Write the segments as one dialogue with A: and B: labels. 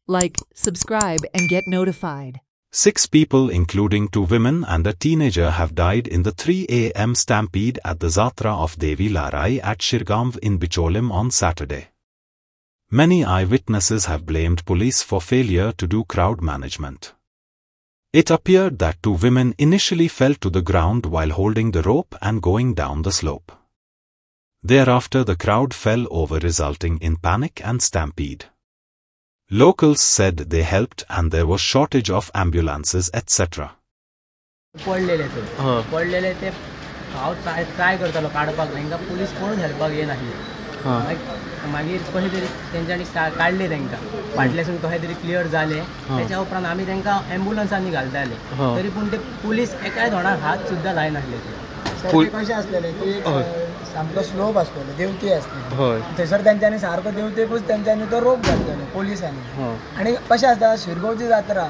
A: like, subscribe and get notified.
B: 6 people including 2 women and a teenager have died in the 3 a.m. stampede at the Zatra of Devi Larai at Shirgaon in Bicholim on Saturday. Many eyewitnesses have blamed police for failure to do crowd management. It appeared that 2 women initially fell to the ground while holding the rope and going down the slope. Thereafter the crowd fell over, resulting in panic and stampede. Locals said they helped and there was shortage of ambulances etc.
C: पडलेले ते हांव try करतालो काडपाक तांकां police कोण हेल्पाक येनासले मागीर कशें तरी तेंच्यांनी काडले तांकां फाटल्यासून कशें तरी क्लियर जालें त्याच्या उपरांत आमी तांकां एम्बुलन्सांनी घालताले तरी पूण ते पुलीस एकाय धोंडाक हात सुद्दां लायनासले ते कशें आसलेलें की सामको स्लोप आसलेलो देवती आसली थंयसर तेंच्यांनी सारको देवतेकूच तेंच्यांनी तो रोप घातलेलो पोलिसांनी आनी कशें आसता शिरगांवची जात्रा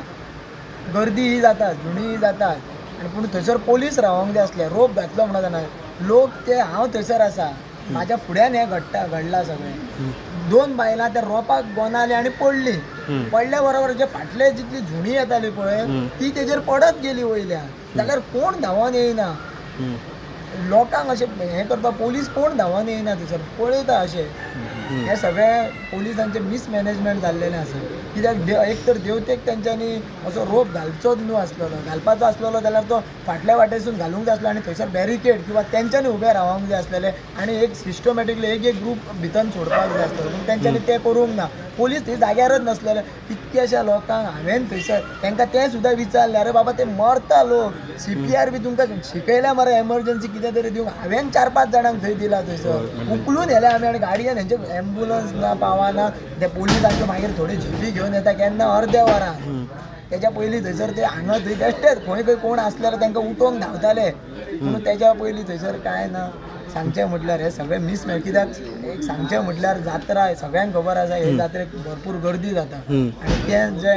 C: गर्दी ही जाता जुणी ही जातात आनी पूण थंयसर पोलीस रावंक जाय आसले रोप घातलो म्हणून जाणा लोक ते हांव थंयसर आसा म्हाज्या फुड्यान हें घडलां सगळें 2 बायलां त्या रोपाक गोंदाली आनी पडली पडल्या बरोबर जे फाटले जितली जुणी येताली पळय ती तेजेर पडत गेली वयल्यान जाल्यार कोण धांवोन येयना लोकांक अशें हें करता पोलीस कोण धांवोन येयना थंयसर पळयता अशें हें सगळें पोलिसांचें मिसमॅनेजमेंट जाल्लेलें आसा कित्याक एक तर देवतेक तेंच्यांनी असो रोप घालचोच न्हू आसलेलो घालपाचो आसलेलो जाल्यार तो फाटल्या वाटेसून घालूंक जाय आसलो आनी थंयसर बॅरिकेड किंवा तेंच्यांनी उबे रावंक जाय आसलेले आनी एक सिस्टमॅटिकली एक ग्रूप भितर सोडपाक जाय आसलेलो पूण तेंच्यांनी तें करूंक ना पोलीस थंय जाग्यारच नासलेले कितक्याशा लोकांक हांवें थंयसर तांकां तें सुद्दां विचारलें अरे बाबा ते मरता लोक CPR बी तुमकां शिकयल्या मरे एमर्जन्सी कितें तरी दिवंक हांवें 4-5 जाणांक थंय दिला थंयसर उखलून येले आमी आनी गाडयेन हेंचे एम्बुलन्स ना पावाना ते पोलिसांचे मागीर थोडी जिपी घेवन येता केन्ना अर्द्या वरान तेच्या पयलीं थंयसर ते हांगा थंय बेश्टेच खंय कोण आसल्यार तांकां उठोवंक धांवताले पूण तेच्या पयलीं थंयसर कांय ना सांगचें म्हटल्यार हे सगळें कित्याक एक सांगचें म्हटल्यार जात्रा सगळ्यांक खबर आसा हे जात्रेक भरपूर गर्दी जाता आनी तें जे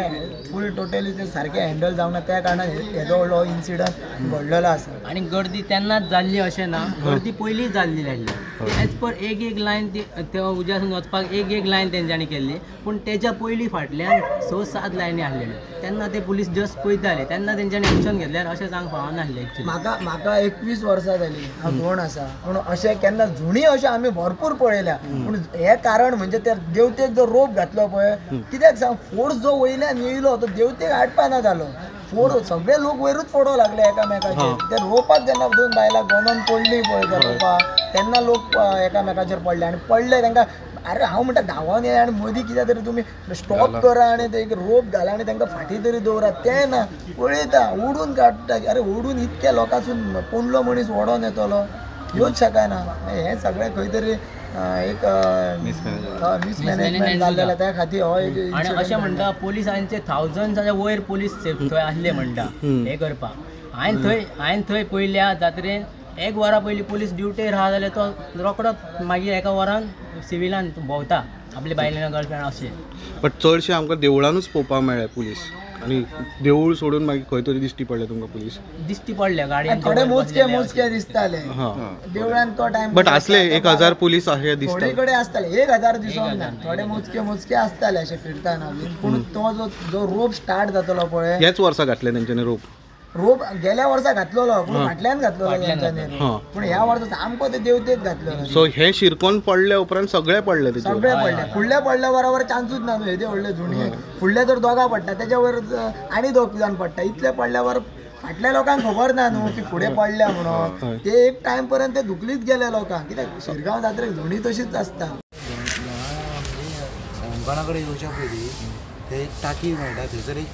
C: फूल टोटली ते सारकें हँडल जावना त्या कारणान येदो व्हडलो इन्सिडंट घडलेलो आसा आनी गर्दी तेन्नाच जाल्ली अशें ना गर्दी पयलींच जाल्ली आसली एज पर एक लायन ते उज्यासून वचपाक एक लायन तेंच्यांनी केल्ली पूण तेच्या पयलीं फाटल्यान 6-7 लायनी आसलेल्यो तेन्ना ते पुलीस जस्ट पळयताले तेन्ना तेंच्यांनी एक्शन घेतल्यार अशें सांगूंक फावनासलें एक्चुअली म्हाका 21 वर्सां जालीं हांव धोंड आसा पूण अशें केन्ना जुणी अशें आमी भरपूर पळयल्या पूण हें कारण म्हणजे त्या देवतेक जो रोप घातलो पळय कित्याक सांग फोर्स जो वयल्यान येयलो तो देवतेक हाडपाना जालो फोर्स सगळे लोक वयरूच पडोवंक लागले एकामेकाचेर ते रोपाक जेन्ना 2 बायलां गोंदोन पडली पळय त्या रोपाक तेन्ना लोक एकामेकाचेर पडले आनी पडले तांकां अरे हांव म्हणटा धांवोन येया आनी मदीं कितें तरी तुमी स्टॉप करा आनी ते एक रोप घाला आनी तांकां फाटीं तरी दवरात तें ना पळयता ओडून काडटा अरे ओडून इतक्या लोकांसून पोंडलो मनीस ओडोन येतलो येवच शकना हें सगळें खंय तरी एक मिसमॅनेजमेंट जाल्लेलें त्या खातीर हो एक आनी अशें म्हणटा पोलिसांचे थावजंड्साच्या वयर पोलीस थंय आसले म्हणटा हें करपाक हांवें थंय पयल्या जात्रेन 1 वरा पयलीं पुलीस ड्युटेर आहा जाल्यार तो रोकडोच मागीर 1 वरान सिविलान भोंवता आपले बायलेन गर्लफ्रेंड अशें
D: बट चडशे आमकां देवळानूच पळोवपाक मेळ्ळे पुलीस आनी देवूळ सोडून मागीर खंय तरी दिश्टी पडले तुमकां पुलीस
C: दिश्टी पडले गाडयेन
E: थोडे मोजके दिसताले देवळान तो टायम
D: बट आसले 1000 पुलीस अशे दिसता
E: थोडे कडेन आसताले 1000 दिसोंक ना थोडे मोजके आसताले अशे फिरताना पूण तो जो रोप स्टार्ट जातलो पळय
D: ह्याच वर्सा घातले तेंच्यांनी
E: रोप गेल्या वर्सा घातलेलो पूण फाटल्यान घातलेलो तेंच्यांनी पूण ह्या वर्सा सामको ते देवतेक घातलेलो
D: सो हे शिरकोन पडले उपरांत सगळे पडले
E: फुडले पडल्या बरोबर चान्सूच ना हेजे व्हडले जुणी फुडले तर दोगा पडटा तेच्या वयर आनी 2 जाण पडटा इतले पडल्या वर फाटल्या लोकांक खबर ना न्हू की फुडें पडल्या म्हणून ते एक टायम पर्यंत ते दुखलीत गेले लोकांक कित्याक शिरगांव जात्रेक जुणी तशीच आसता
F: कोणा कडेन येवच्या पयलीं ते एक टाकी मेळटा थंयसर एक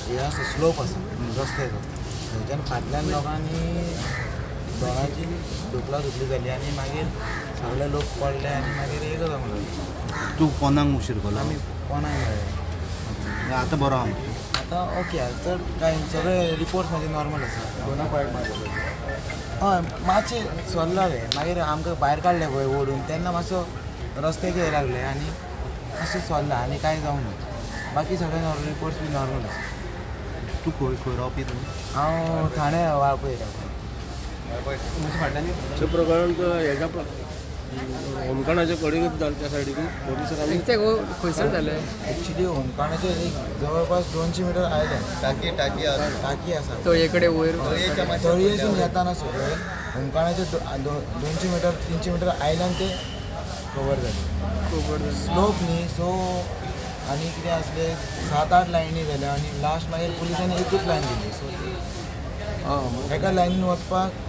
F: हे आसा स्लोप आसा रस्त्याचो थंयच्यान फाटल्यान लोकांनी दोनांची दुखली जाली आनी मागीर सगळे लोक पडले आनी मागीर एक जावंक लागलें
G: तूं पोंदांक शिरकलो
F: आमी पोंदाक मेळ्ळे
G: आतां बरो आहा
F: आतां ओके चड कांय सगळे रिपोर्ट्स म्हाजे नॉर्मल आसा बोनाफायड हय मातशें चल्लाले मागीर आमकां भायर काडले पळय ओडून तेन्ना मातसो रस्त्याक येय लागले आनी मातशें चल्ला आनी कांय जावंक ना बाकी सगळे रिपोर्ट्स बी नॉर्मल आसा
G: तूं खंय रावपी तूं
F: हांव ठाणे वाळपय रावता
H: प्रकरण
D: होमकाणाच्या कडेकच जालच्या सायडीक पोलिसांनी
C: खंयसर जालें
F: ॲक्च्युली होमकाणाचे एक जवळपास 200 मीटर आयलंड टाकी आसा
C: तळये कडेन वयर
F: तळयेसून येताना सकयल होमकाणाचे 200 मीटर 300 मीटर आयलंड ते कवर जाले स्लोप न्ही सो आनी कितें आसले 7-8 लायनी जाल्या आनी लास्ट मागीर पुलिसांनी एकूच लायन दिली सो एका लायनीन वचपाक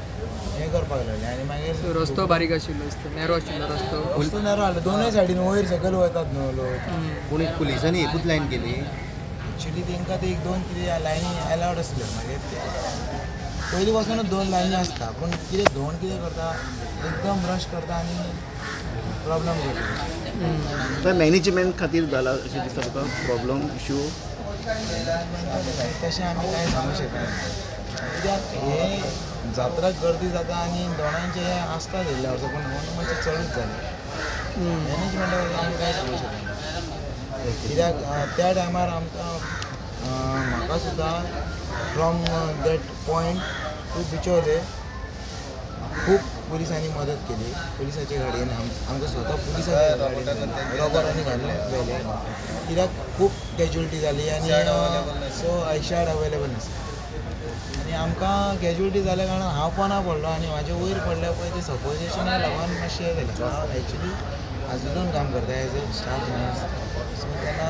F: हें करपाक लागलें आनी मागीर
C: रस्तो बारीक आशिल्लो नॅरो आशिल्लो रस्तो
F: नॅरो आसलो दोनूय सायडीन वयर सकयल वतात न्हू लोक
G: पूण पुलिसांनी एकूच लायन केली
F: ॲक्च्युली तांकां ते 1-2 कितें लायनी अलावड आसल्यो मागीर पयलीं पासूनच 2 लायनी आसता पूण कितें धोंड कितें करता एकदम रश करता आनी प्रॉब्लेम करता
G: तर मॅनेजमेंट खातीर जाला अशें दिसता तुका प्रॉब्लम इश्यू
F: तशें आमी कांय सांगूंक शकना कित्याक हे जात्राक गर्दी जाता आनी दोणांचे हे आसता दिल्ले वर्सा पूण हो मातशें चडूच जालें मॅनेजमेंटा बद्दल आमी कांय सांगूंक शकना कित्याक त्या टायमार आमकां म्हाका सुद्दां फ्रॉम दॅट पॉयंट टू बिचोले खूब पुलिसांनी मदत केली पुलिसाच्या गाडयेन आमकां स्वता पुलिसाच्या गाडयेन रबरांनी घालून व्हेले कित्याक खूब कॅज्युअलिटी जाली आनी सो आयशार्ड अवेलेबल नासता आनी आमकां कॅज्युअलिटी जाल्या कारणान हांव पोना पडलो आनी म्हाजे वयर पडल्या पळय ते सफोकेशना लागून मातशें हें जालें हांव एक्चुली हॉस्पिटलान काम करता as a staff nurse so तेन्ना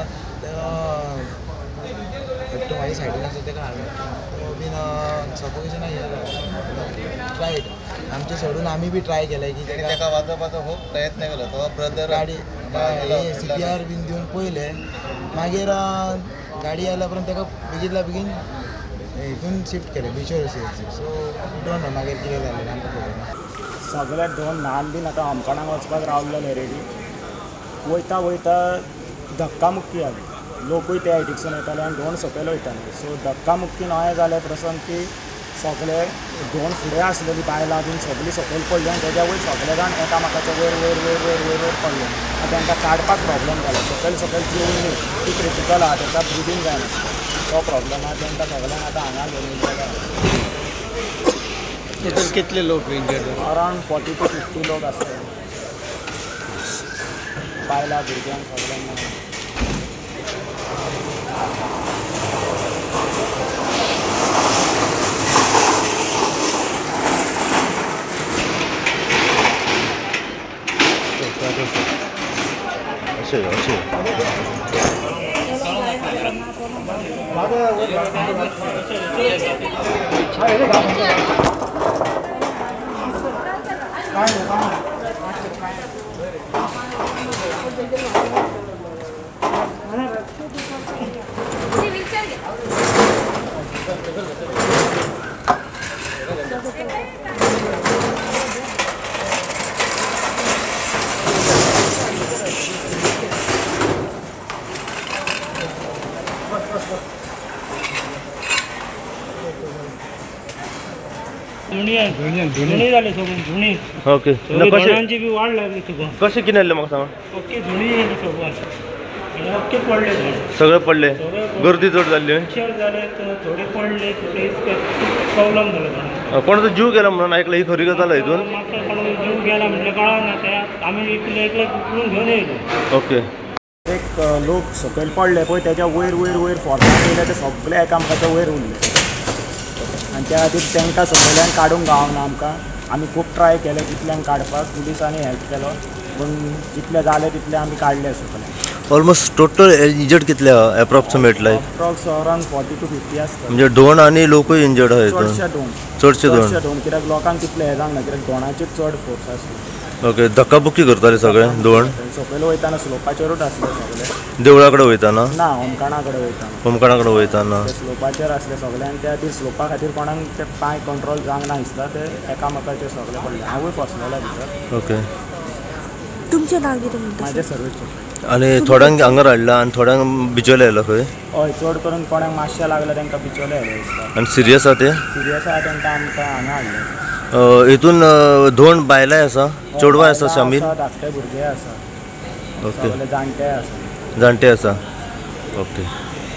F: तो म्हाज्या सायडीन आसा तेका हाडलो बीन सफोकेशनाक हें जालें ट्रायड आमचे सोडून आमी बी ट्राय केले की तेका वाचोवपाचो खूब प्रयत्न केलो तो ब्रदर गाडी CPR बीन दिवन पयले मागीर गाडी आयल्या उपरांत तेका बेगीतल्या बेगीन हितून शिफ्ट केले बिचोर सो डोंट नो मागीर कितें जालें आमकां खबर ना
H: सगळे 2 ल्हान बीन आतां होमकाणाक वचपाक रावलेले रेडी वयता वयता धक्का मुक्की जाली लोकूय त्या सायडीकसून येताले आनी 2 सकयल वयताले सो धक्का मुक्की न्हय जाले प्रसंग की सगळे 2 फुडें आसलेली बायलां बीन सगळीं सकयल पडली आनी तेज्या वयर सगळे जाण एकामेकाच्या वयर वयर वयर वयर वयर वयर पडले आनी तांकां काडपाक प्रॉब्लेम जालो सकयल सकयल ती उरली ती क्रिटिकल आहा ताका ब्रिदींग जायना तो प्रॉब्लेम आहा तांकां सगळ्यांक आतां हांगा घेवन
D: टोटल कितले लोक इंजर्ड
H: अरावंड 40 to 50 लोक आसले बायलां भुरग्यांक सगळ्यांक
I: जुनी जाली सगळी जुनी
J: ओके
I: गोणांची बी वाड लागली तुका
J: कशें कितें जालें म्हाका सांग
I: ओके जुनी येयली सगळं ओके पडले
J: सगळे पडले गर्दी चड जाल्ली
I: जाले थोडे पडले प्रॉब्लेम जालो
J: कोणाचो जीव गेला म्हणून आयकलं ही खरी गजाल हितून
I: म्हाका कोणाचो जीव गेला म्हटलं कळना ते आमी एकले उकळून घेवन येयलो
J: ओके
H: एक लोक सकयल पडले पळय तेच्या वयर वयर वयर फोर्सात येयले ते सगळे एकामेकाच्या वयर उरले आनी त्या खातीर तांकां सकयल्यान काडूंक गावना आमकां आमी खूब ट्राय केले कितल्यांक काडपाक पुलिसांनी हेल्प केलो पूण जितले जाले तितले आमी काडले सकयल्यान
J: ऑलमोस्ट टोटल इंजर्ड कितले approximate like
H: approx around 40 to 50 आसता
J: म्हणजे दोन आनी लोकूय इंजर्ड आहा हितून
H: चडशे दोन कित्याक लोकांक तितले हें जावंक ना कित्याक दोनाचेच चड फोर्स आसली
J: ओके धक्काबुक्की करताले सगळे दोन
H: सकयल वयताना स्लोपाचेरूच आसले सगळे
J: देवळा कडेन वयताना
H: ना होमकाणा कडेन वयताना
J: होमकाणा कडेन वयताना
H: स्लोपाचेर आसले सगळे आनी त्या ती स्लोपा खातीर कोणाक ते पांय कंट्रोल जावंक ना दिसता ते एकामेकाचेर सगळे पडले हांवूय फसलेलो भितर
J: ओके
K: तुमचें नांव कितें
H: म्हाजें सर्वेश
J: आनी थोड्यांक हांगा हाडला आनी थोड्यांक बिचोले व्हेला खंय
H: हय चड करून कोणाक मातशें लागलें तांकां बिचोले व्हेले दिसता
J: आनी सिरियस आहा ते
H: सिरियस आहा तांकां आमकां हांगा हाडले
J: हितून दोन बायलांय आसा चेडवां आसा शामील
H: धाकटे भुरगे आसा
J: ओके
H: जाणटे आसा
J: जाणटे आसा ओके